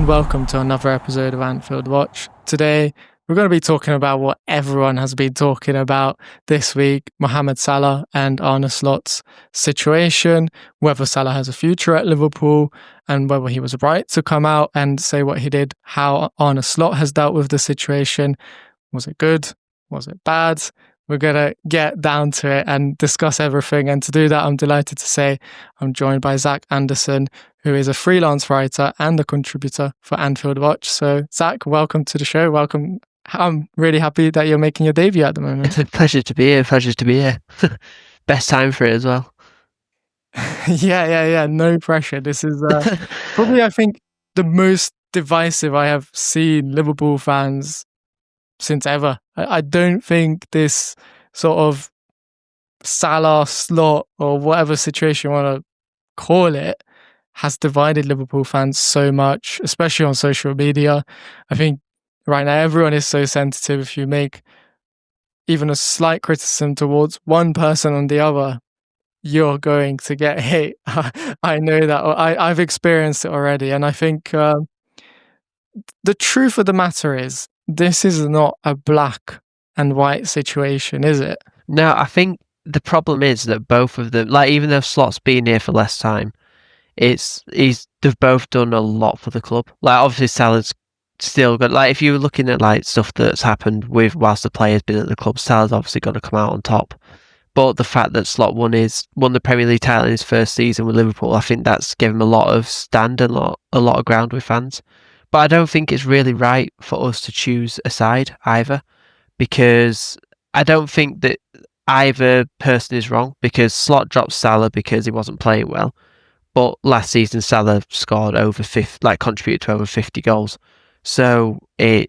and welcome to another episode of Anfield Watch. Today, we're going to be talking about what everyone has been talking about this week, Mohamed Salah and Arne Slot's situation, whether Salah has a future at Liverpool, and whether he was right to come out and say what he did, how Arne Slot has dealt with the situation. Was it good? Was it bad? We're going to get down to it and discuss everything. And to do that, I'm delighted to say I'm joined by Zak Anderton, who is a freelance writer and a contributor for Anfield Watch. So, Zak, welcome to the show. Welcome. I'm really happy that you're making your debut at the moment. It's a pleasure to be here. Best time for it as well. Yeah. No pressure. This is probably, I think, the most divisive I have seen Liverpool fans since ever. I don't think this sort of Salah slot or whatever situation you want to call it has divided Liverpool fans so much, especially on social media. I think right now everyone is so sensitive. If you make even a slight criticism towards one person on the other, you're going to get hate. I know that. I've experienced it already. And I think the truth of the matter is, this is not a black and white situation, is it? No, I think the problem is that both of them, like even though Slot's been here for less time, they've both done a lot for the club. Like obviously Salah's still got, like if you were looking at like stuff that's happened with whilst the player's been at the club, Salah's obviously got to come out on top. But the fact that Slot won the Premier League title in his first season with Liverpool, I think that's given him a lot of stand and a lot of ground with fans. But I don't think it's really right for us to choose a side either, because I don't think that either person is wrong, because Slot dropped Salah because he wasn't playing well. But last season, Salah scored contributed to over 50 goals. So I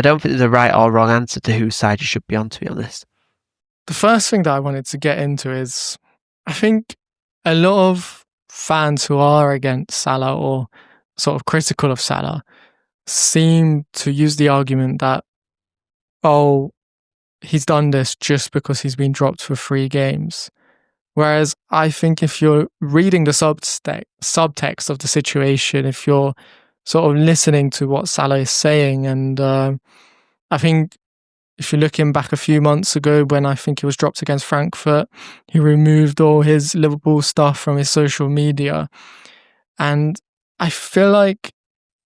don't think there's a right or wrong answer to whose side you should be on, to be honest. The first thing that I wanted to get into is, I think a lot of fans who are against Salah or sort of critical of Salah seem to use the argument that, oh, he's done this just because he's been dropped for 3 games. Whereas I think if you're reading the subtext of the situation, if you're sort of listening to what Salah is saying, and I think if you're looking back a few months ago when I think he was dropped against Frankfurt, he removed all his Liverpool stuff from his social media. And I feel like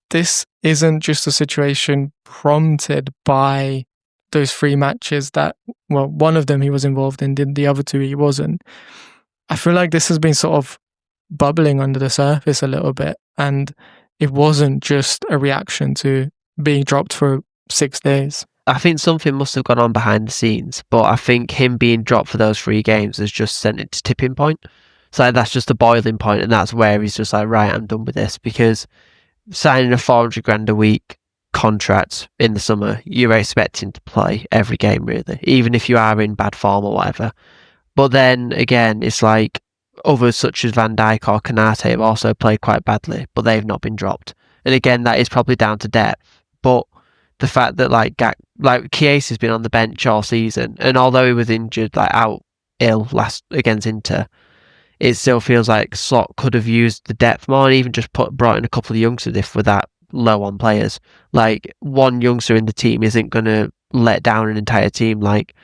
this isn't just a situation prompted by those 3 matches that, well, one of them he was involved in, the other 2 he wasn't. I feel like this has been sort of bubbling under the surface a little bit, and it wasn't just a reaction to being dropped for 6 days. I think something must have gone on behind the scenes, but I think him being dropped for those 3 games has just sent it to tipping point. So that's just the boiling point, and that's where he's just like, right, I'm done with this, because signing a 400 grand a week contract in the summer, you're expecting to play every game, really, even if you are in bad form or whatever. But then again, it's like others such as Van Dijk or Konate have also played quite badly, but they've not been dropped. And again, that is probably down to depth. But the fact that like Chiesa has been on the bench all season, and although he was injured, like out ill last against Inter, it still feels like Slot could have used the depth more, and even just brought in a couple of youngsters if we're that low on players. Like one youngster in the team isn't going to let down an entire team. Like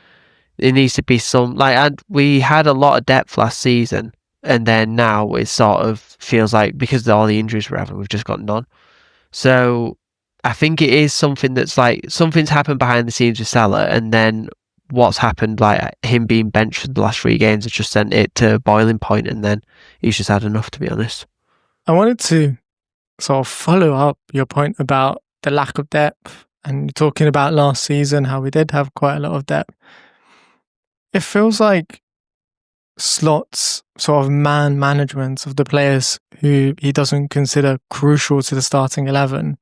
it needs to be some, like, and we had a lot of depth last season, and then now it sort of feels like because of all the injuries we're having, we've just got none. So I think it is something that's like something's happened behind the scenes with Salah, and then what's happened, like him being benched for the last 3 games, has just sent it to a boiling point, and then he's just had enough, to be honest. I wanted to sort of follow up your point about the lack of depth, and you're talking about last season, how we did have quite a lot of depth. It feels like Slot's sort of man management of the players who he doesn't consider crucial to the starting 11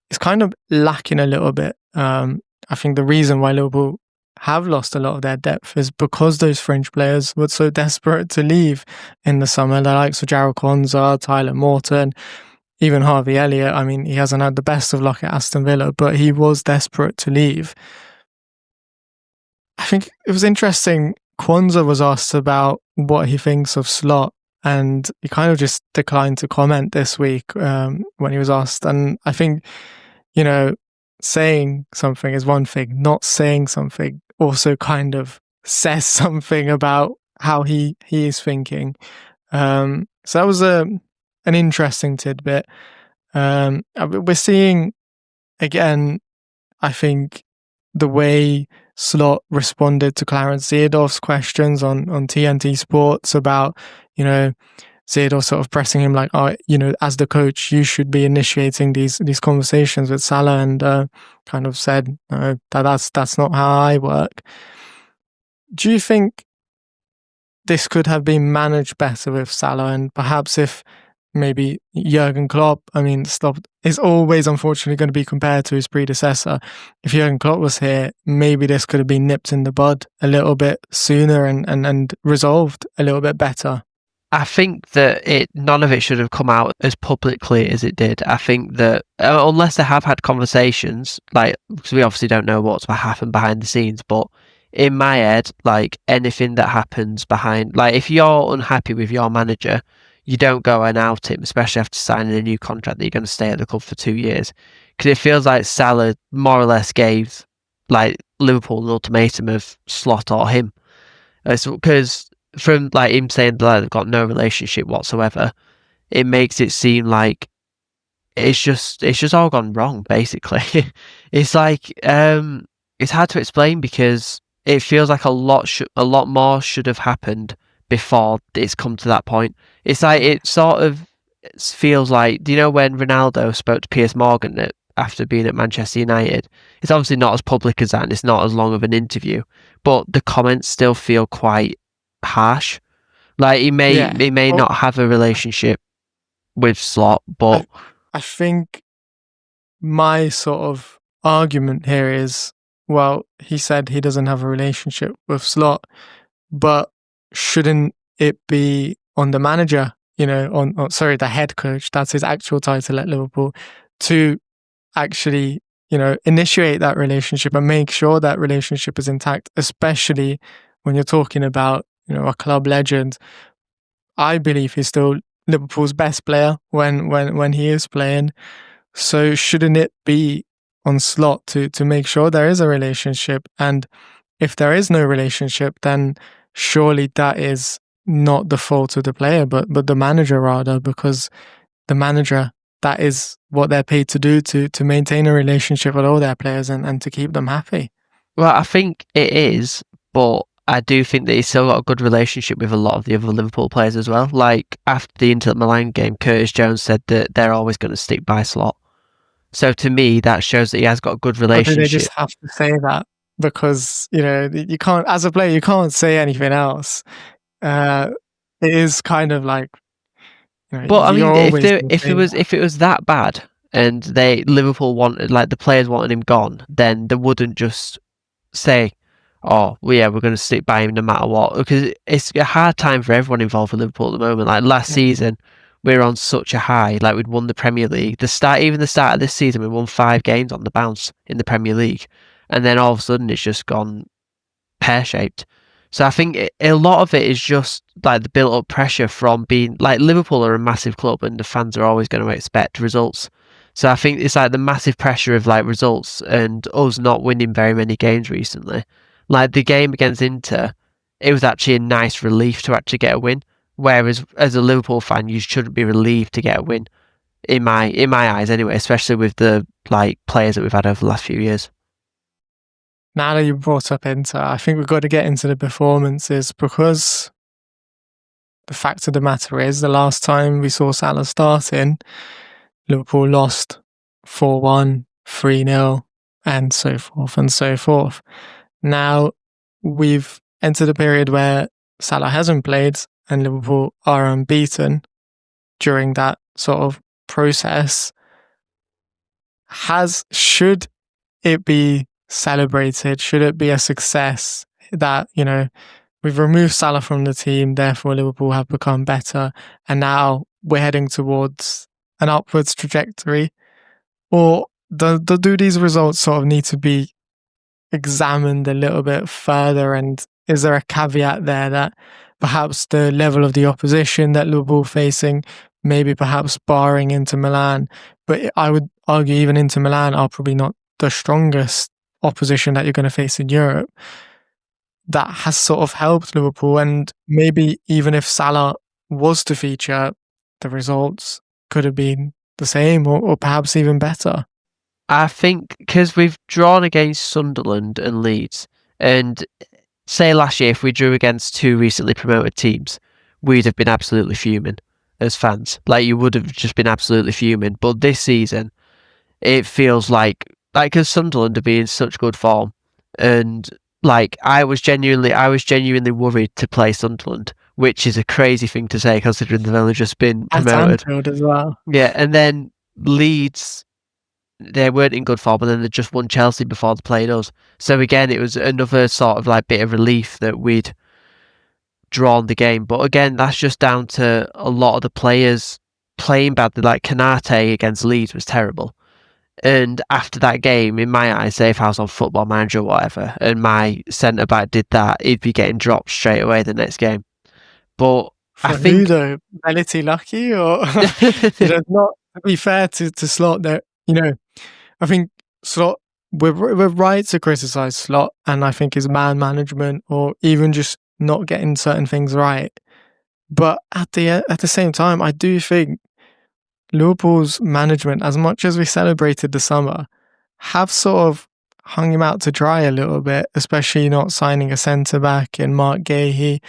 is kind of lacking a little bit. I think the reason why Liverpool have lost a lot of their depth is because those French players were so desperate to leave in the summer. The likes of Jarrell Quansah, Tyler Morton, even Harvey Elliott. I mean, he hasn't had the best of luck at Aston Villa, but he was desperate to leave. I think it was interesting. Quansah was asked about what he thinks of Slot and he kind of just declined to comment this week when he was asked. And I think, saying something is one thing, not saying something also kind of says something about how he is thinking. So that was an interesting tidbit. We're seeing, again, I think, the way Slot responded to Clarence Seedorf's questions on TNT Sports about, Seedorf sort of pressing him like, as the coach, you should be initiating these conversations with Salah, and kind of said, no, that's not how I work. Do you think this could have been managed better with Salah, and perhaps if maybe Jurgen Klopp, Slot is always unfortunately going to be compared to his predecessor. If Jurgen Klopp was here, maybe this could have been nipped in the bud a little bit sooner and resolved a little bit better. I think that none of it should have come out as publicly as it did. I think that unless they have had conversations, because we obviously don't know what's happened behind the scenes, but in my head, anything that happens behind, if you're unhappy with your manager, you don't go and out him, especially after signing a new contract that you're going to stay at the club for 2 years. Because it feels like Salah more or less gave Liverpool an ultimatum of Slot or him. Because from him saying that they've got no relationship whatsoever, it makes it seem like it's just all gone wrong. Basically, it's it's hard to explain because it feels like a lot more should have happened before it's come to that point. It's it sort of feels like, do you know when Ronaldo spoke to Piers Morgan after being at Manchester United? It's obviously not as public as that, and it's not as long of an interview, but the comments still feel quite harsh. He may not have a relationship with Slot, but I think my sort of argument here is, well, he said he doesn't have a relationship with Slot, but shouldn't it be on the manager, the head coach, that's his actual title at Liverpool, to actually, initiate that relationship and make sure that relationship is intact, especially when you're talking about, a club legend. I believe he's still Liverpool's best player when he is playing. So shouldn't it be on Slot to make sure there is a relationship? And if there is no relationship, then surely that is not the fault of the player, but the manager rather, because the manager, that is what they're paid to do, to maintain a relationship with all their players and to keep them happy. Well, I think it is, but I do think that he's still got a good relationship with a lot of the other Liverpool players as well. After the Inter Milan game, Curtis Jones said that they're always going to stick by Slot. So to me, that shows that he has got a good relationship. But they just have to say that because, you can't, as a player, you can't say anything else. It is kind of like, but if it was that bad and Liverpool wanted, the players wanted him gone, then they wouldn't just say, oh, well, yeah, we're going to stick by him no matter what. Because it's a hard time for everyone involved with Liverpool at the moment. Last season, we were on such a high. We'd won the Premier League. The start of this season, we won 5 games on the bounce in the Premier League. And then all of a sudden, it's just gone pear-shaped. So I think a lot of it is just the built-up pressure from being Liverpool are a massive club, and the fans are always going to expect results. So I think it's the massive pressure of results and us not winning very many games recently. The game against Inter, it was actually a nice relief to actually get a win. Whereas as a Liverpool fan, you shouldn't be relieved to get a win, in my eyes anyway, especially with the players that we've had over the last few years. Now that you brought up Inter, I think we've got to get into the performances, because the fact of the matter is, the last time we saw Salah starting, Liverpool lost 4-1, 3-0, and so forth and so forth. Now, we've entered a period where Salah hasn't played and Liverpool are unbeaten during that sort of process. Should it be celebrated? Should it be a success that, we've removed Salah from the team, therefore Liverpool have become better, and now we're heading towards an upwards trajectory? Or do these results sort of need to be examined a little bit further, and is there a caveat there that perhaps the level of the opposition that Liverpool facing, maybe perhaps barring Inter Milan. But I would argue even Inter Milan are probably not the strongest opposition that you're going to face in Europe. That has sort of helped Liverpool, and maybe even if Salah was to feature, the results could have been the same or perhaps even better. I think because we've drawn against Sunderland and Leeds, and say last year if we drew against two recently promoted teams, we'd have been absolutely fuming as fans. Like, you would have just been absolutely fuming. But this season, it feels like because Sunderland have been in such good form, and like I was genuinely worried to play Sunderland, which is a crazy thing to say considering they've only just been At promoted. Anfield as well. Yeah, and then Leeds, they weren't in good form, and then they just won Chelsea before they played us. So again, it was another sort of like bit of relief that we'd drawn the game. But again, that's just down to a lot of the players playing badly. Like Kanate against Leeds was terrible. And after that game, in my eyes, say if I was on Football Manager or whatever, and my centre back did that, he'd be getting dropped straight away the next game. But For I who think though? Melity Lucky or not to be fair to Slot there, I think Slot we're right to criticise Slot and I think his man management or even just not getting certain things right. But at the same time, I do think Liverpool's management, as much as we celebrated the summer, have sort of hung him out to dry a little bit, especially not signing a centre back in Mark Gahey.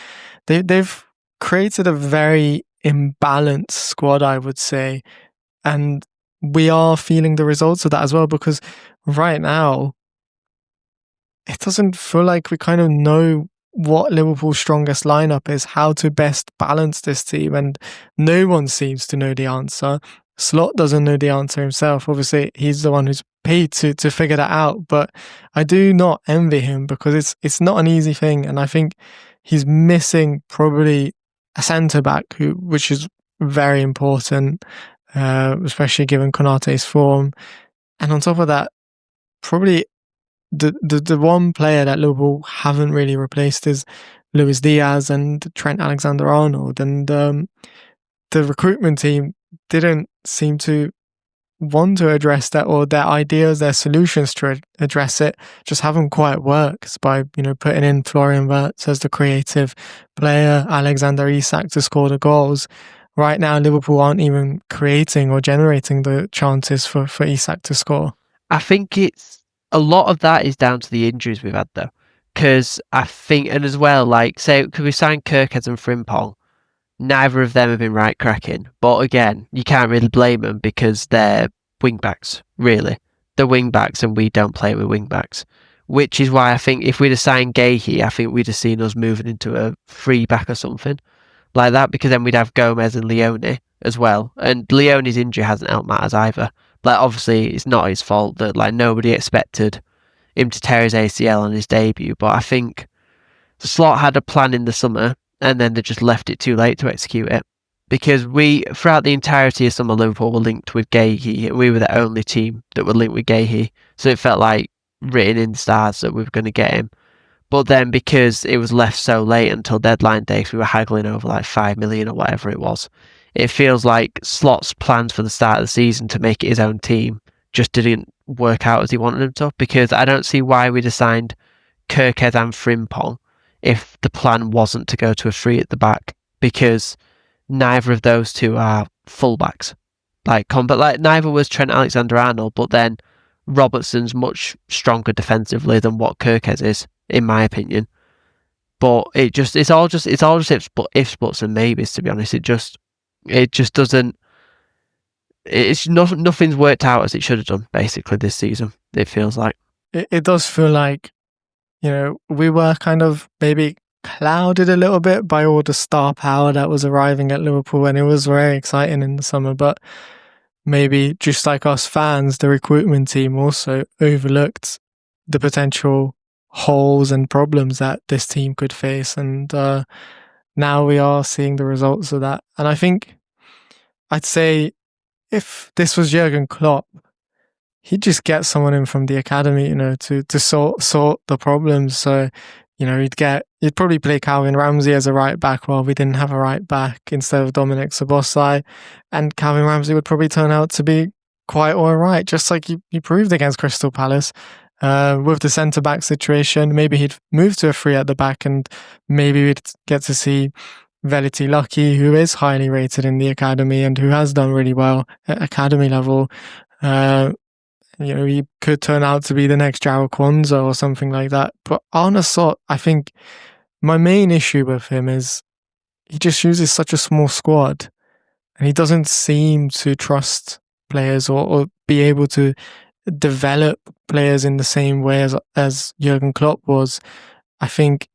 They've created a very imbalanced squad, I would say, and we are feeling the results of that as well, because right now it doesn't feel like we kind of know what Liverpool's strongest lineup is, how to best balance this team, and no one seems to know the answer. Slot doesn't know the answer himself. Obviously, he's the one who's paid to figure that out, but I do not envy him because it's not an easy thing, and I think he's missing probably a centre back which is very important, especially given Konate's form. And on top of that, probably the one player that Liverpool haven't really replaced is Luis Diaz and Trent Alexander-Arnold, and the recruitment team didn't seem to want to address that, or their ideas, their solutions to address it just haven't quite worked by, putting in Florian Wirtz as the creative player, Alexander Isak to score the goals. Right now, Liverpool aren't even creating or generating the chances for Isak to score. I think it's a lot of that is down to the injuries we've had though, because I think, and as well, like say, because we signed Kirkhead and Frimpong, neither of them have been right cracking. But again, you can't really blame them because they're wing backs, really. They're wing backs, and we don't play with wing backs. Which is why I think if we'd have signed Gahey, I think we'd have seen us moving into a free back or something like that, because then we'd have Gomez and Leone as well. And Leone's injury hasn't helped matters either. Like, obviously, it's not his fault that like nobody expected him to tear his ACL on his debut, but I think the Slot had a plan in the summer, and then they just left it too late to execute it. Because we, throughout the entirety of summer, Liverpool were linked with Gahey. We were the only team that were linked with Gahey, so it felt like written in the stars that we were going to get him. But then because it was left so late until deadline day, because we were haggling over like 5 million or whatever it was, it feels like Slot's plans for the start of the season to make it his own team just didn't work out as he wanted them to, because I don't see why we'd assigned Kirkhead and Frimpong if the plan wasn't to go to a three at the back, because neither of those two are fullbacks. Like neither was Trent Alexander-Arnold, but then Robertson's much stronger defensively than what Kirkhead is, in my opinion. But it's all just ifs, buts, and maybes. To be honest, it just doesn't. It's nothing's worked out as it should have done. Basically, this season, it feels like it does feel like, we were kind of maybe clouded a little bit by all the star power that was arriving at Liverpool, and it was very exciting in the summer. But maybe just like us fans, the recruitment team also overlooked the potential holes and problems that this team could face, and now we are seeing the results of that. And I think I'd say if this was Jurgen Klopp, he'd just get someone in from the academy, to sort the problems. So You'd probably play Calvin Ramsey as a right back. Well, we didn't have a right back instead of Dominic Szoboszlai, and Calvin Ramsey would probably turn out to be quite all right, just like you proved against Crystal Palace. With the centre back situation, maybe he'd move to a three at the back, and maybe we'd get to see Velity Lucky, who is highly rated in the academy and who has done really well at academy level. He could turn out to be the next Jarrell Kwanzaa or something like that. But Arne Slot, I think my main issue with him is he just uses such a small squad, and he doesn't seem to trust players or be able to develop players in the same way as Jurgen Klopp was. I think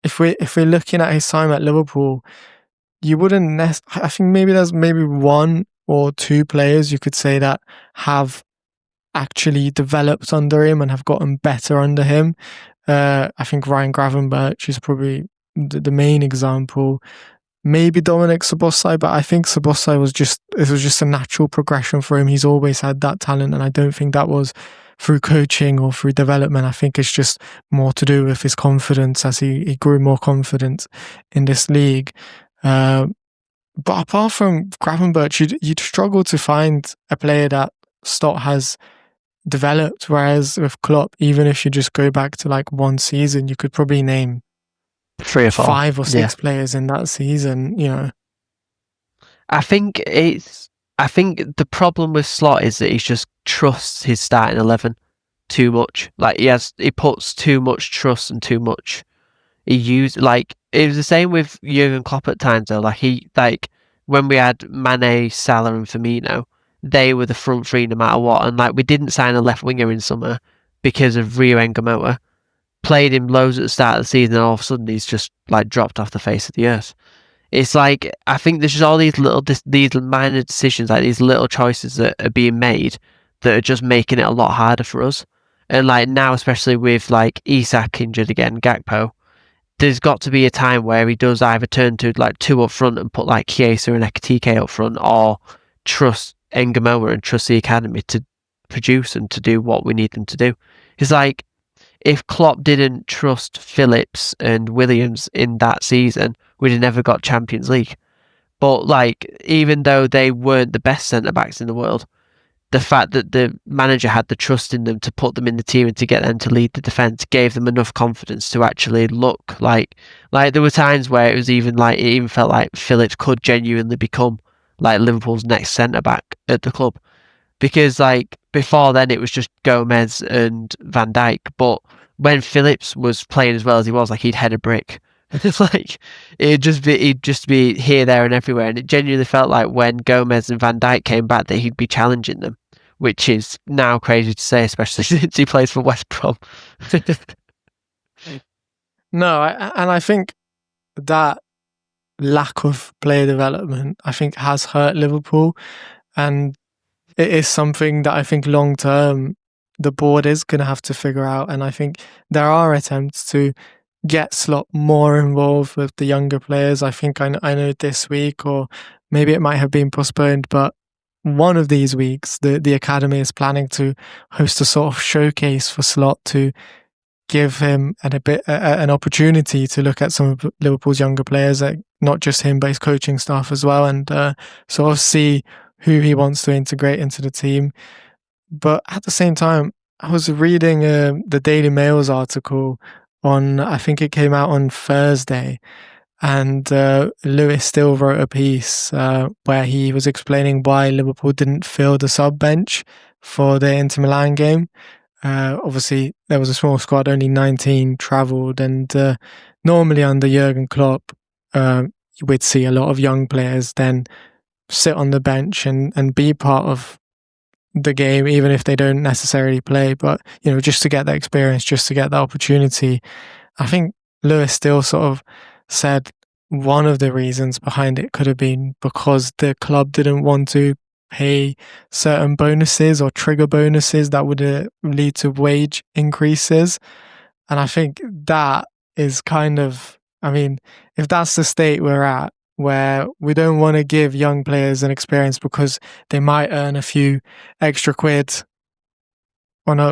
if we're looking at his time at Liverpool, you wouldn't I think there's one or two players you could say that have actually developed under him and have gotten better under him. I think Ryan Gravenberch is probably the main example. Maybe Dominic Szoboszlai, but I think Szoboszlai was just a natural progression for him. He's always had that talent, and I don't think that was through coaching or through development. I think it's just more to do with his confidence as he grew more confident in this league. But apart from Gravenberch, you'd struggle to find a player that Stott has developed, whereas with Klopp, even if you just go back to like one season, you could probably name 3 or 4, 5 or 6 players in that season. I think the problem with Slot is that he just trusts his starting 11 too much. Like he puts too much trust and too much. It was the same with Jurgen Klopp at times though. When we had Mane, Salah, and Firmino, they were the front three no matter what. And we didn't sign a left winger in summer because of Rio Ngamoa. Played him loads at the start of the season, and all of a sudden he's just dropped off the face of the earth. It's I think there's just all these minor decisions, these little choices that are being made that are just making it a lot harder for us. And now, especially with Isak injured again, Gakpo, there's got to be a time where he does either turn to 2 up front and put Chiesa and Ekitike up front, or trust Ngamoa and trust the academy to produce and to do what we need them to do. It's if Klopp didn't trust Phillips and Williams in that season, we'd have never got Champions League. But even though they weren't the best centre-backs in the world, the fact that the manager had the trust in them to put them in the team and to get them to lead the defence gave them enough confidence to actually look like there were times where it even felt like Phillips could genuinely become Liverpool's next centre-back at the club. Because before then it was just Gomez and Van Dijk, but when Phillips was playing as well as he was, he'd head a brick. He'd just be here, there, and everywhere, and it genuinely felt like when Gomez and Van Dijk came back that he'd be challenging them, which is now crazy to say, especially since he plays for West Brom. No, and I think that lack of player development, I think, has hurt Liverpool, and it is something that I think long term the board is going to have to figure out. And I think there are attempts to get Slot more involved with the younger players. I think I know this week, or maybe it might have been postponed, but one of these weeks the academy is planning to host a sort of showcase for Slot to give him an opportunity to look at some of Liverpool's younger players, not just him but his coaching staff as well, and sort of see who he wants to integrate into the team. But at the same time, I was reading the Daily Mail's article on, I think it came out on Thursday, and Lewis Still wrote a piece where he was explaining why Liverpool didn't fill the sub bench for the Inter Milan game. Obviously, there was a small squad, only 19 travelled, and normally under Jurgen Klopp, we'd see a lot of young players then sit on the bench and be part of the game, even if they don't necessarily play, but just to get that experience, just to get that opportunity. I think Lewis Still sort of said one of the reasons behind it could have been because the club didn't want to pay certain bonuses or trigger bonuses that would lead to wage increases. And I think that is if that's the state we're at, where we don't want to give young players an experience because they might earn a few extra quid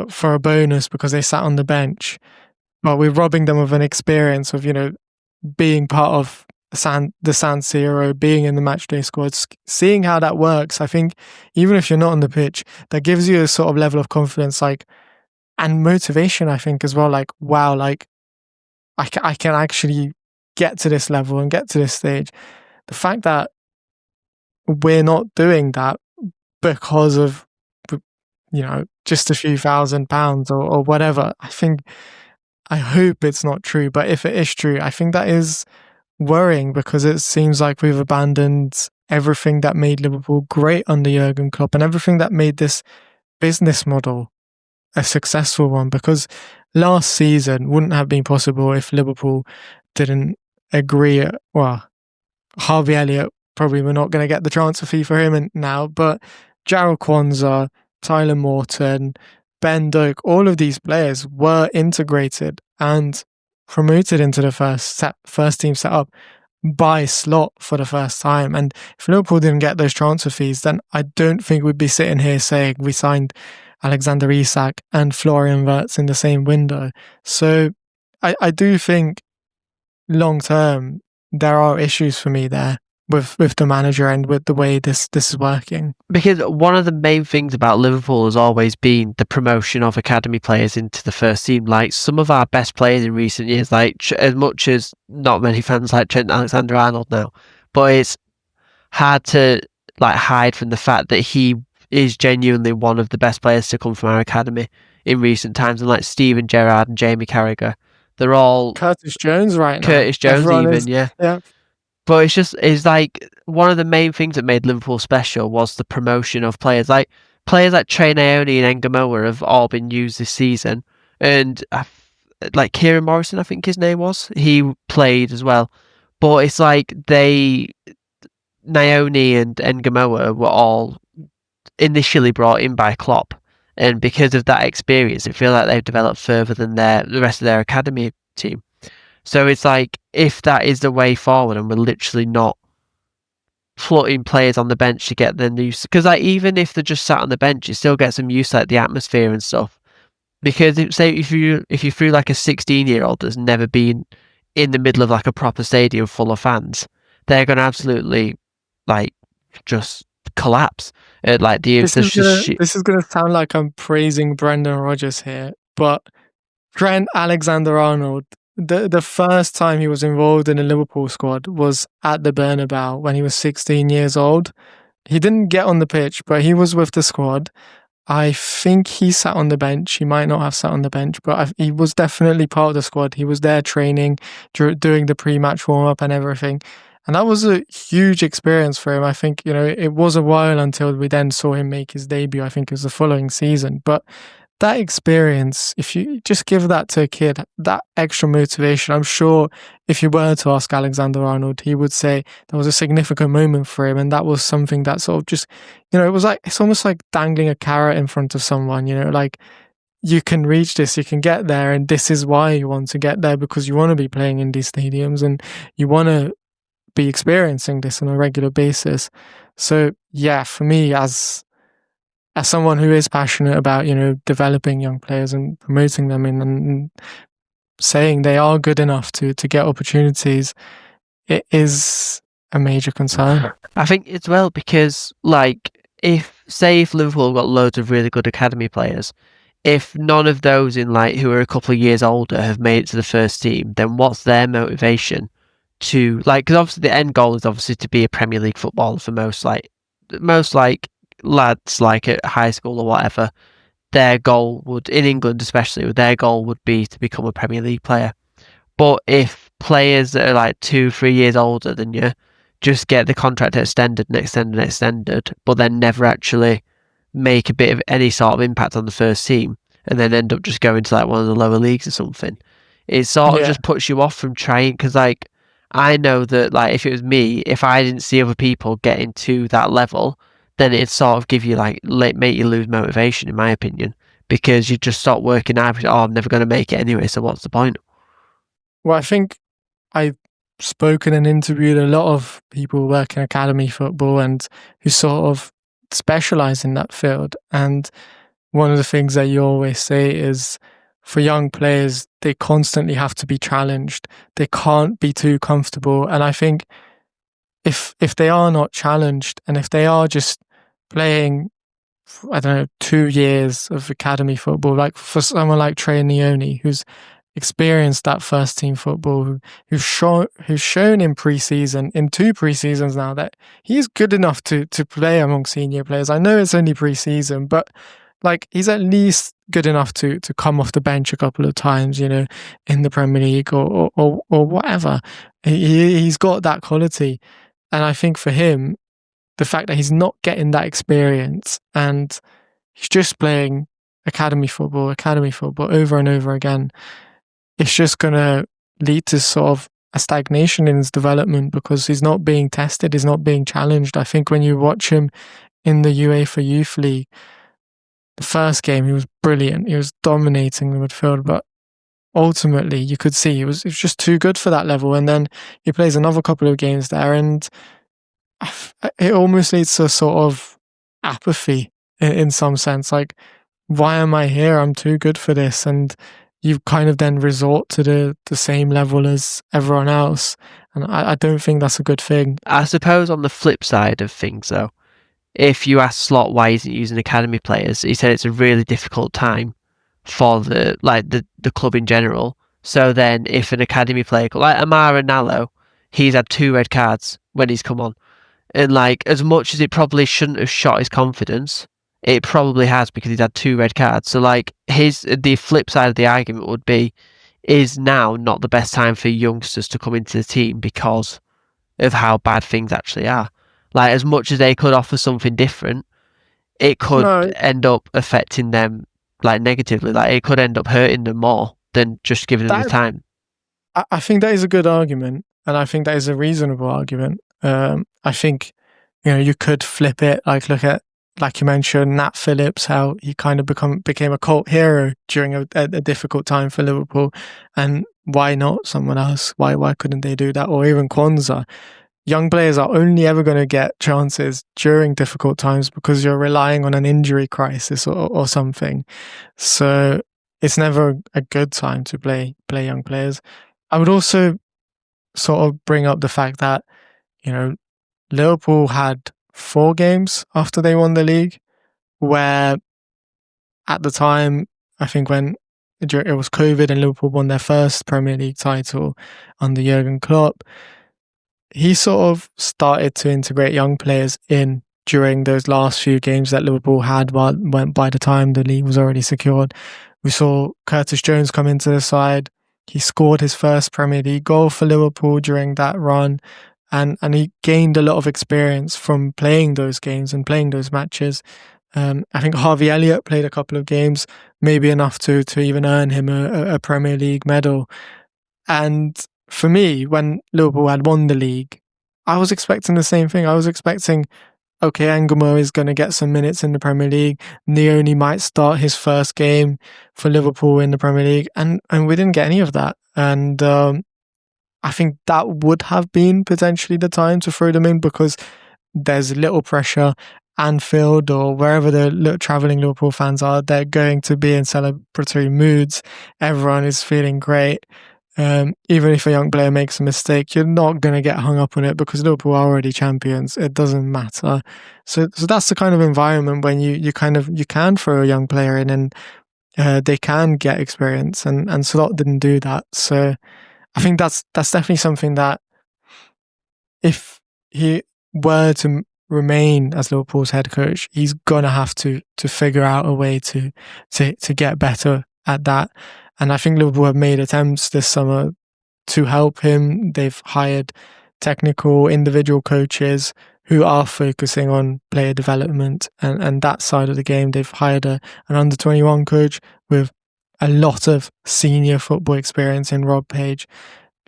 for a bonus because they sat on the bench, well, we're robbing them of an experience of, being part of the San Siro, being in the matchday squads, seeing how that works. I think even if you're not on the pitch, that gives you a sort of level of confidence, and motivation, I think, as well. Like, wow, like I can actually get to this level and get to this stage. The fact that we're not doing that because of, just a few £1,000 or whatever, I hope it's not true. But if it is true, I think that is worrying, because it seems like we've abandoned everything that made Liverpool great under Jurgen Klopp and everything that made this business model a successful one. Because last season wouldn't have been possible if Liverpool didn't agree. Well, Harvey Elliott, probably we're not going to get the transfer fee for him now, but Jarrell Kwanzaa, Tyler Morton, Ben Doak, all of these players were integrated and promoted into the first team setup by slot for the first time. And if Liverpool didn't get those transfer fees, then I don't think we'd be sitting here saying we signed Alexander Isak and Florian Wirtz in the same window. So I do think long term there are issues for me there with the manager and with the way this is working. Because one of the main things about Liverpool has always been the promotion of academy players into the first team. Like, some of our best players in recent years, like, as much as not many fans like Trent Alexander-Arnold now, but it's hard to hide from the fact that he is genuinely one of the best players to come from our academy in recent times. And like Steven Gerrard and Jamie Carragher, they're all Curtis Jones right now. Curtis Jones even, yeah. But it's like one of the main things that made Liverpool special was the promotion of players. Like, players like Trey Naoni and Ngamoa have all been used this season. And like Kieran Morrison, I think his name was, he played as well. But it's like Naoni and Ngamoa were all initially brought in by Klopp. And because of that experience, I feel like they've developed further than the rest of their academy team. So it's like, if that is the way forward and we're literally not plotting players on the bench to get them used, because even if they're just sat on the bench, it still gets them used to the atmosphere and stuff. Because if you threw like a 16-year-old that's never been in the middle of like a proper stadium full of fans, they're going to absolutely just collapse. This is going to sound like I'm praising Brendan Rodgers here, but Trent Alexander-Arnold, the first time he was involved in a Liverpool squad was at the Bernabeu when he was 16 years old. He didn't get on the pitch, but he was with the squad. I think he sat on the bench. He might not have sat on the bench, but he was definitely part of the squad. He was there training, doing the pre-match warm-up and everything. And that was a huge experience for him. I think, it was a while until we then saw him make his debut. I think it was the following season. But that experience, if you just give that to a kid, that extra motivation, I'm sure if you were to ask Alexander-Arnold, he would say that was a significant moment for him. And that was something that sort of just, it's almost like dangling a carrot in front of someone, you can reach this, you can get there. And this is why you want to get there, because you want to be playing in these stadiums and you want to be experiencing this on a regular basis. So yeah, for me, as someone who is passionate about, developing young players and promoting them and saying they are good enough to get opportunities, it is a major concern. I think as well, because if Liverpool got loads of really good academy players, if none of those who are a couple of years older have made it to the first team, then what's their motivation to because obviously the end goal is obviously to be a Premier League footballer for most lads at high school or whatever. Their goal would, in England especially, their goal would be to become a Premier League player. But if players that are 2-3 years older than you just get the contract extended and extended and extended, but then never actually make a bit of any sort of impact on the first team, and then end up just going to one of the lower leagues or something, it sort of just puts you off from trying. Because I know that if it was me, if I didn't see other people getting to that level, then it'd sort of give you make you lose motivation, in my opinion, because you just stop working out. I'm never going to make it anyway, so what's the point? Well, I think I've spoken and interviewed a lot of people working academy football and who sort of specialize in that field. And one of the things that you always say is, for young players, they constantly have to be challenged. They can't be too comfortable. And I think if they are not challenged, and if they are just playing, I don't know, 2 years of academy football, like for someone like Trey Neone, who's experienced that first team football, who's shown in pre-season, in 2 pre-seasons now, that he's good enough to play among senior players. I know it's only pre-season, but like he's at least good enough to come off the bench a couple of times, you know, in the Premier League or whatever. He's got that quality. And I think for him, the fact that he's not getting that experience and he's just playing academy football over and over again, it's just going to lead to sort of a stagnation in his development because he's not being tested, he's not being challenged. I think when you watch him in the UEFA Youth League, the first game, he was brilliant. He was dominating the midfield, but ultimately you could see he was just too good for that level. And then he plays another couple of games there, and it almost leads to a sort of apathy in some sense. Like, why am I here? I'm too good for this. And you kind of then resort to the same level as everyone else. And I don't think that's a good thing. I suppose on the flip side of things, though, if you ask Slot why he isn't using academy players, he said it's a really difficult time for the club in general. So then if an academy player, like Amara Nallo, he's had 2 red cards when he's come on. And like, as much as it probably shouldn't have shot his confidence, it probably has because he's had 2 red cards. So like the flip side of the argument would be, is now not the best time for youngsters to come into the team because of how bad things actually are. Like, as much as they could offer something different, it could end up affecting them like negatively. Like, it could end up hurting them more than just giving them the time. I think that is a good argument, and I think that is a reasonable argument. I think, you know, you could flip it, like look at, like you mentioned, Nat Phillips, how he kind of became a cult hero during a difficult time for Liverpool, and why not someone else? Why couldn't they do that? Or even Kwanzaa. Young players are only ever going to get chances during difficult times because you're relying on an injury crisis or something. So it's never a good time to play young players. I would also sort of bring up the fact that, you know, Liverpool had 4 games after they won the league where at the time, I think when it was COVID and Liverpool won their first Premier League title under Jurgen Klopp, he sort of started to integrate young players in during those last few games that Liverpool had by the time the league was already secured. We saw Curtis Jones come into the side. He scored his first Premier League goal for Liverpool during that run. And he gained a lot of experience from playing those games and playing those matches. I think Harvey Elliott played a couple of games, maybe enough to even earn him a Premier League medal. And for me, when Liverpool had won the league, I was expecting the same thing. I was expecting, okay, Angamo is going to get some minutes in the Premier League. Neone might start his first game for Liverpool in the Premier League. And we didn't get any of that. And I think that would have been potentially the time to throw them in because there's little pressure. Anfield or wherever the travelling Liverpool fans are, they're going to be in celebratory moods. Everyone is feeling great. Even if a young player makes a mistake, you're not going to get hung up on it because Liverpool are already champions. It doesn't matter. So that's the kind of environment when you can throw a young player in and they can get experience. And Slot didn't do that. So I think that's definitely something that if he were to remain as Liverpool's head coach, he's gonna have to figure out a way to get better at that. And I think Liverpool have made attempts this summer to help him. They've hired technical individual coaches who are focusing on player development and that side of the game. They've hired an under-21 coach with a lot of senior football experience in Rob Page,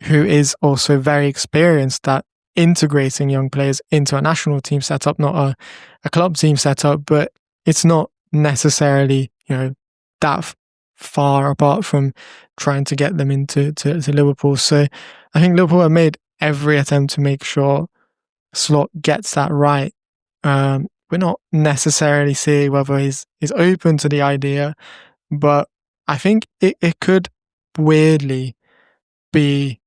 who is also very experienced at integrating young players into a national team setup, not a club team setup, but it's not necessarily, that far apart from trying to get them into Liverpool. So I think Liverpool have made every attempt to make sure Slot gets that right. We're not necessarily seeing whether he's open to the idea, but I think it could weirdly be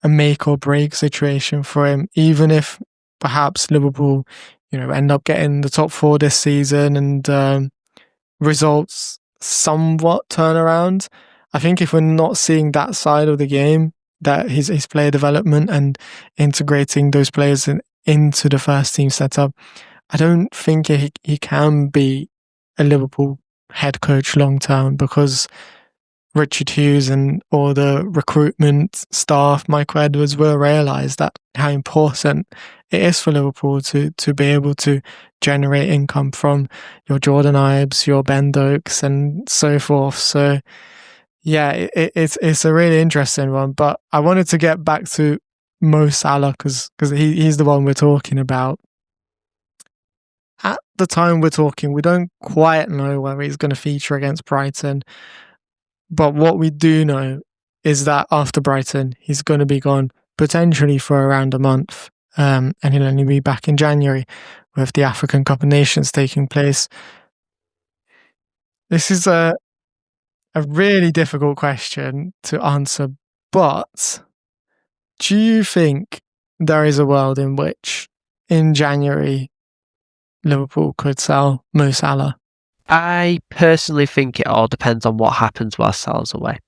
a make or break situation for him, even if perhaps Liverpool, end up getting the top four this season and results somewhat turn around. I think if we're not seeing that side of the game, that his player development and integrating those players into the first team setup, I don't think he can be a Liverpool head coach long term, because Richard Hughes and all the recruitment staff, Michael Edwards, will realise that how important it is for Liverpool to be able to generate income from your Jordan Ives, your Ben Dokes, and so forth. So yeah, it's a really interesting one. But I wanted to get back to Mo Salah because he's the one we're talking about. At the time we're talking, we don't quite know whether he's going to feature against Brighton. But what we do know is that after Brighton, he's going to be gone potentially for around a month. And he'll only be back in January with the African Cup of Nations taking place. This is a really difficult question to answer, but do you think there is a world in which in January Liverpool could sell Mo Salah? I personally think it all depends on what happens while Salah's away.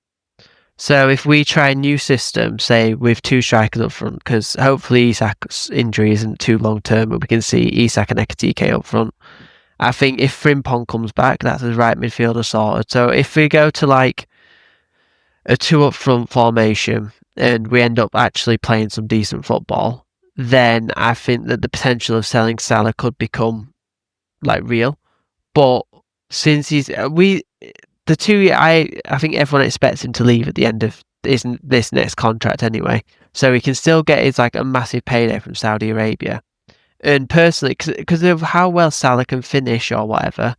So if we try a new system, say with two strikers up front, because hopefully Isak's injury isn't too long term, but we can see Isak and Ekitike up front. I think if Frimpong comes back, that's his right midfielder sorted. So if we go to like a two up front formation and we end up actually playing some decent football, then I think that the potential of selling Salah could become like real. But since I think everyone expects him to leave at the end of this next contract anyway, so he can still get his like a massive payday from Saudi Arabia. And personally, because of how well Salah can finish or whatever,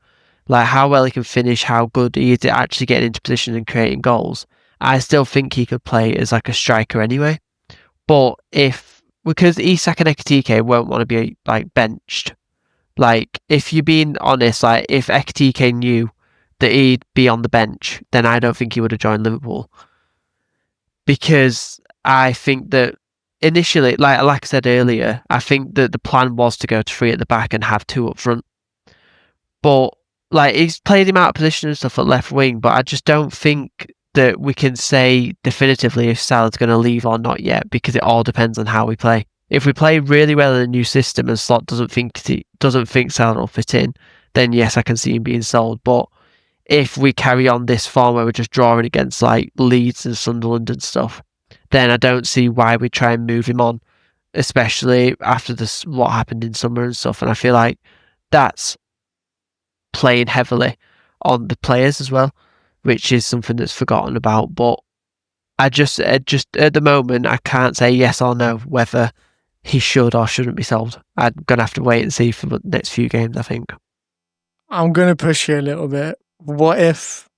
like how well he can finish, how good he is at actually getting into position and creating goals, I still think he could play as like a striker anyway. But because Isak and Ekitike won't want to be like benched, like if you're being honest, like if Ekitike knew that he'd be on the bench, then I don't think he would have joined Liverpool. Because I think that initially, like I said earlier, I think that the plan was to go to three at the back and have two up front. But like he's played him out of position and stuff at left wing, but I just don't think that we can say definitively if Salah's going to leave or not yet, because it all depends on how we play. If we play really well in a new system and Slot doesn't think Salah will fit in, then yes, I can see him being sold. But if we carry on this form where we're just drawing against like Leeds and Sunderland and stuff, then I don't see why we try and move him on, especially after what happened in summer and stuff. And I feel like that's playing heavily on the players as well, which is something that's forgotten about. But I just at the moment I can't say yes or no whether he should or shouldn't be sold. I'm gonna have to wait and see for the next few games, I think. I'm gonna push you a little bit. What if,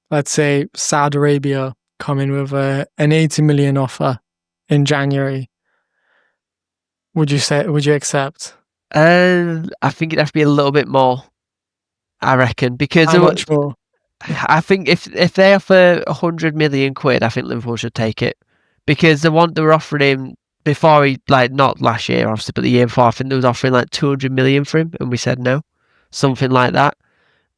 let's say, Saudi Arabia come in with an 80 million offer in January? Would you accept? I think it'd have to be a little bit more, I reckon, because how much more? I think if they offer 100 million quid, I think Liverpool should take it, because they were offering him before he, like, not last year obviously, but the year before, I think they was offering like 200 million for him, and we said no, something like that.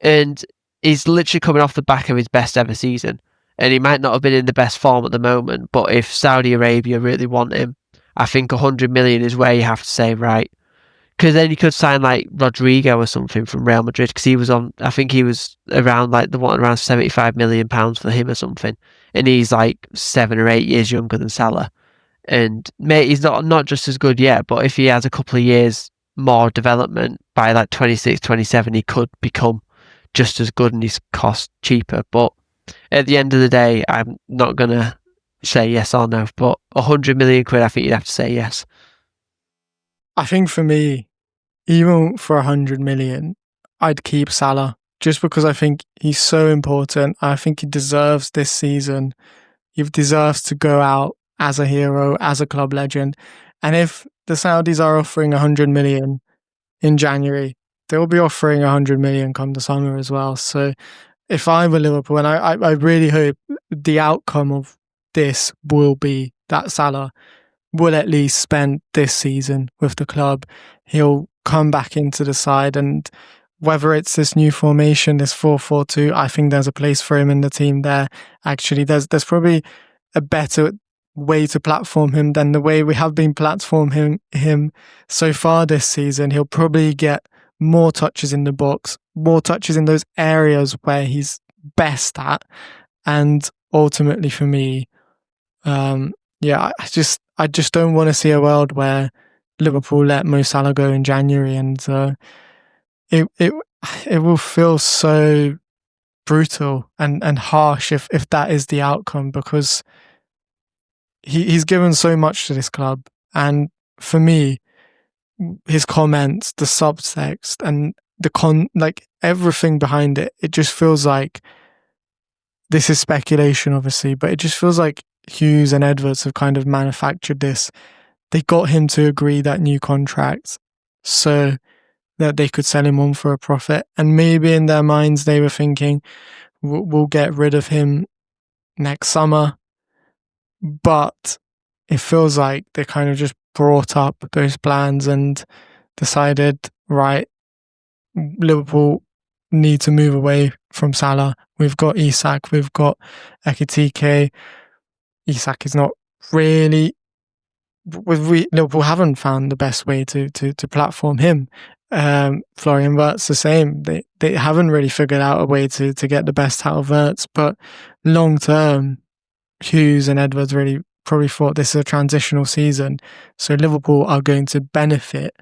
And he's literally coming off the back of his best ever season, and he might not have been in the best form at the moment, but if Saudi Arabia really want him, I think 100 million is where you have to say, right, because then you could sign like Rodrigo or something from Real Madrid, because he was on, I think he was around like around 75 million pounds for him or something, and he's like 7 or 8 years younger than Salah, and mate, he's not just as good yet, but if he has a couple of years more development, by like 26, 27, he could become just as good and he's cost cheaper. But at the end of the day, I'm not gonna say yes or no, but 100 million quid, I think you'd have to say yes. I think for me, even for 100 million, I'd keep Salah, just because I think he's so important. I think he deserves this season. He deserves to go out as a hero, as a club legend. And if the Saudis are offering 100 million in January, they'll be offering 100 million come the summer as well. So if I were Liverpool, and I really hope the outcome of this will be that Salah will at least spend this season with the club. He'll come back into the side, and whether it's this new formation, this 4-4-2, I think there's a place for him in the team there. Actually, there's probably a better way to platform him than the way we have been platforming him so far this season. He'll probably get more touches in the box, more touches in those areas where he's best at, and ultimately for me, I just don't want to see a world where Liverpool let Mo Salah go in January, and it will feel so brutal and harsh if that is the outcome, because he's given so much to this club, and for me, his comments, the subtext, and like everything behind it, it just feels like, this is speculation obviously, but it just feels like Hughes and Edwards have kind of manufactured this. They got him to agree that new contract so that they could sell him on for a profit, and maybe in their minds they were thinking, we'll get rid of him next summer. But it feels like they kind of just brought up those plans and decided, right, Liverpool need to move away from Salah. We've got Isak, we've got Ekitike. Isak is not really... Liverpool haven't found the best way to platform him. Florian Wirtz the same. They haven't really figured out a way to get the best out of Wirtz, but long term, Hughes and Edwards really probably thought this is a transitional season, so Liverpool are going to benefit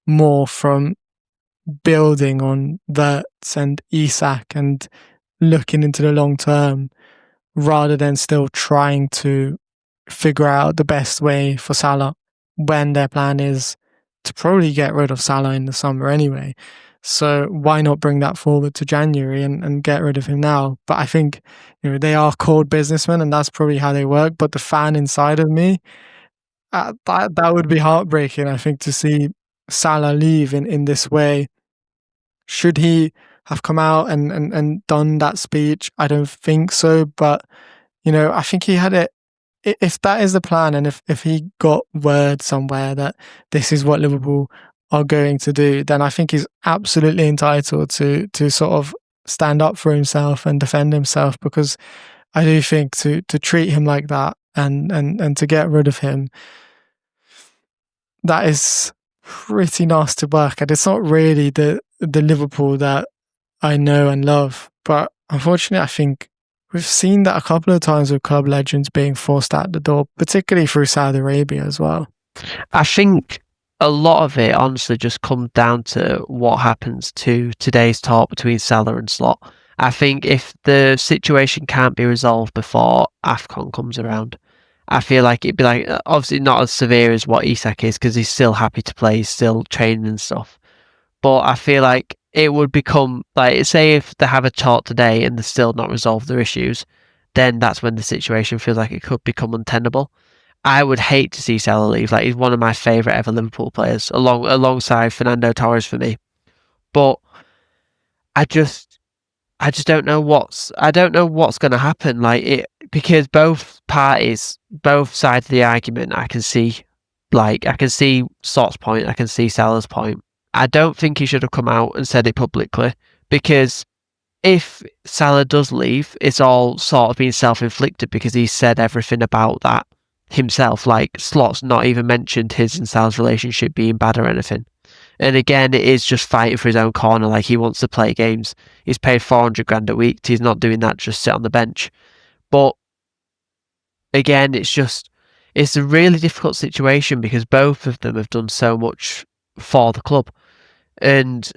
more from building on Wirtz and Isak and looking into the long term, rather than still trying to figure out the best way for Salah, when their plan is to probably get rid of Salah in the summer anyway. So why not bring that forward to January and get rid of him now? But I think, they are cold businessmen, and that's probably how they work. But the fan inside of me, that would be heartbreaking, I think, to see Salah leave in this way. Should he have come out and done that speech? I don't think so. But, I think he had it. If that is the plan, and if he got word somewhere that this is what Liverpool are going to do, then I think he's absolutely entitled to sort of stand up for himself and defend himself, because I do think to treat him like that and to get rid of him, that is pretty nasty work, and it's not really the Liverpool that I know and love. But unfortunately, I think we've seen that a couple of times with club legends being forced out the door, particularly through Saudi Arabia as well. I think a lot of it honestly just comes down to what happens to today's talk between Salah and Slot. I think if the situation can't be resolved before AFCON comes around, I feel like it'd be like, obviously not as severe as what Isak is, because he's still happy to play, he's still training and stuff. But I feel like it would become, like, say if they have a talk today and they still not resolve their issues, then that's when the situation feels like it could become untenable. I would hate to see Salah leave. Like, he's one of my favourite ever Liverpool players, alongside Fernando Torres for me. But I just don't know what's going to happen. Because both parties, both sides of the argument, I can see Slot's point, I can see Salah's point. I don't think he should have come out and said it publicly, because if Salah does leave, it's all sort of being self-inflicted, because he said everything about that himself. Like, Slot's not even mentioned his and Salah's relationship being bad or anything. And again, it is just fighting for his own corner. Like, he wants to play games. He's paid $400,000 a week. He's not doing that just sit on the bench. But again, it's a really difficult situation, because both of them have done so much for the club. And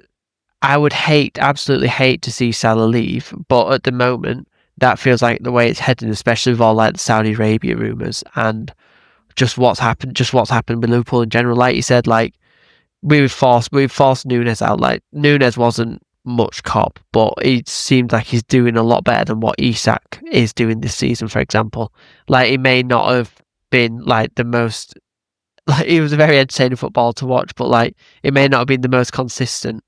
I would absolutely hate to see Salah leave, but at the moment, that feels like the way it's heading, especially with all like the Saudi Arabia rumours and just what's happened with Liverpool in general. Like you said, like we've forced Núñez out. Like, Núñez wasn't much cop, but it seemed like he's doing a lot better than what Isak is doing this season, for example. Like, he may not have been like the most, like, he was a very entertaining footballer to watch, but like, it may not have been the most consistent.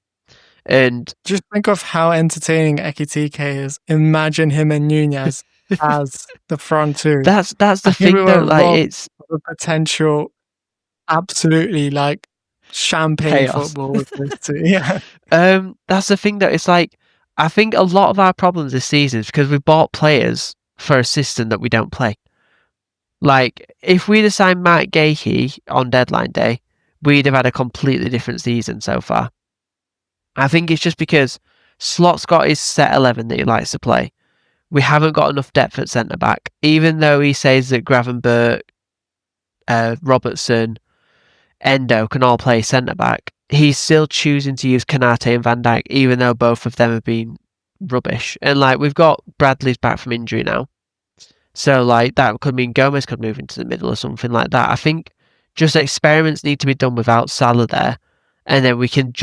And just think of how entertaining Ekitike is. Imagine him and Nunez as the front two. that's I the think we thing though, were like robbed it's of a potential absolutely like champagne chaos. football with those two. Yeah. That's the thing though, it's like I think a lot of our problems this season is because we bought players for a system that we don't play. Like, if we'd have signed Mark Gahey on deadline day, we'd have had a completely different season so far. I think it's just because Slot's got his set 11 that he likes to play. We haven't got enough depth at centre back, even though he says that Gravenberch, Robertson, Endo can all play centre back. He's still choosing to use Kanate and Van Dijk, even though both of them have been rubbish. And like we've got Bradley's back from injury now, so like that could mean Gomez could move into the middle or something like that. I think just experiments need to be done without Salah there, and then we can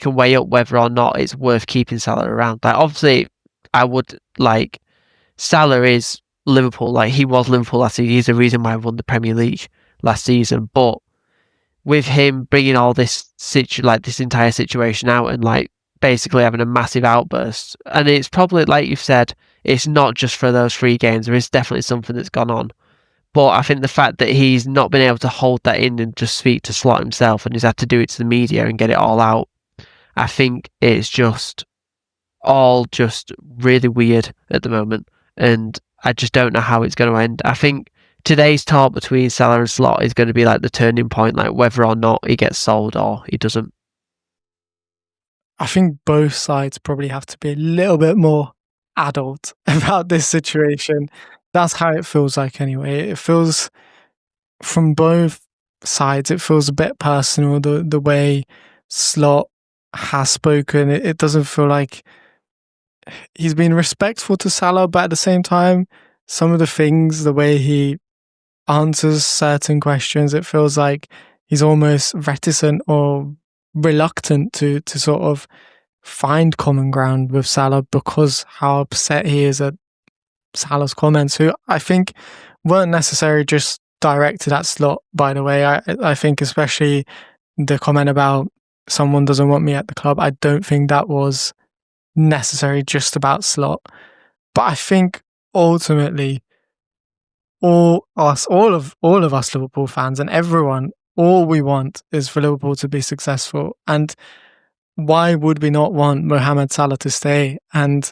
weigh up whether or not it's worth keeping Salah around. Like obviously, I would like Salah is Liverpool. Like he was Liverpool last season. He's the reason why I won the Premier League last season. But with him bringing all this this entire situation out and like basically having a massive outburst, and it's probably like you've said, it's not just for those 3 games. There is definitely something that's gone on. But I think the fact that he's not been able to hold that in and just speak to Slot himself and he's had to do it to the media and get it all out, I think it's just all just really weird at the moment. And I just don't know how it's going to end. I think today's talk between Salah and Slot is going to be like the turning point, like whether or not he gets sold or he doesn't. I think both sides probably have to be a little bit more adult about this situation. That's how it feels like anyway. It feels from both sides, it feels a bit personal, the way Slot has spoken. It doesn't feel like he's been respectful to Salah, but at the same time, some of the things, the way he answers certain questions, it feels like he's almost reticent or reluctant to sort of find common ground with Salah because how upset he is at Salah's comments, who I think weren't necessarily just directed at Slot, by the way. I think especially the comment about someone doesn't want me at the club, I don't think that was necessarily just about Slot. But I think ultimately all of us Liverpool fans and everyone, all we want is for Liverpool to be successful. And why would we not want Mohamed Salah to stay and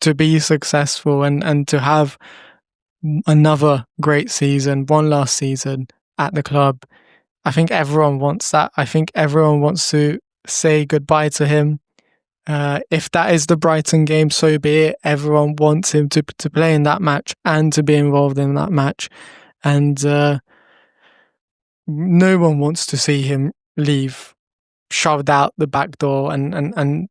to be successful and to have another great season, one last season at the club? I think everyone wants that. I think everyone wants to say goodbye to him. If that is the Brighton game, so be it. Everyone wants him to play in that match and to be involved in that match. And no one wants to see him leave, shoved out the back door and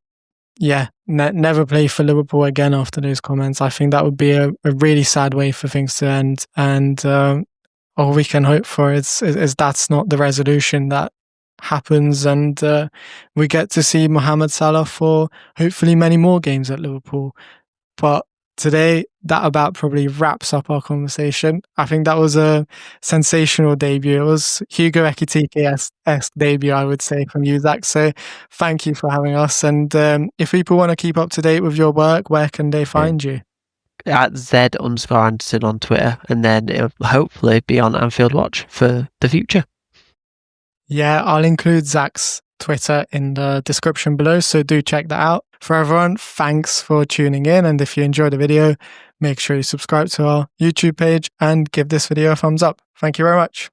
never play for Liverpool again after those comments. I think that would be a really sad way for things to end. And all we can hope for is that's not the resolution that happens, and we get to see Mohamed Salah for hopefully many more games at Liverpool. But today, that about probably wraps up our conversation. I think that was a sensational debut. It was Hugo Ekitike-esque debut, I would say, from you, Zach. So thank you for having us. And if people want to keep up to date with your work, where can they find you? At Z_Anderton on Twitter, and then it'll hopefully be on Anfield Watch for the future. Yeah, I'll include Zach's Twitter in the description below, so do check that out. For everyone, thanks for tuning in, and if you enjoyed the video, make sure you subscribe to our YouTube page and give this video a thumbs up. Thank you very much.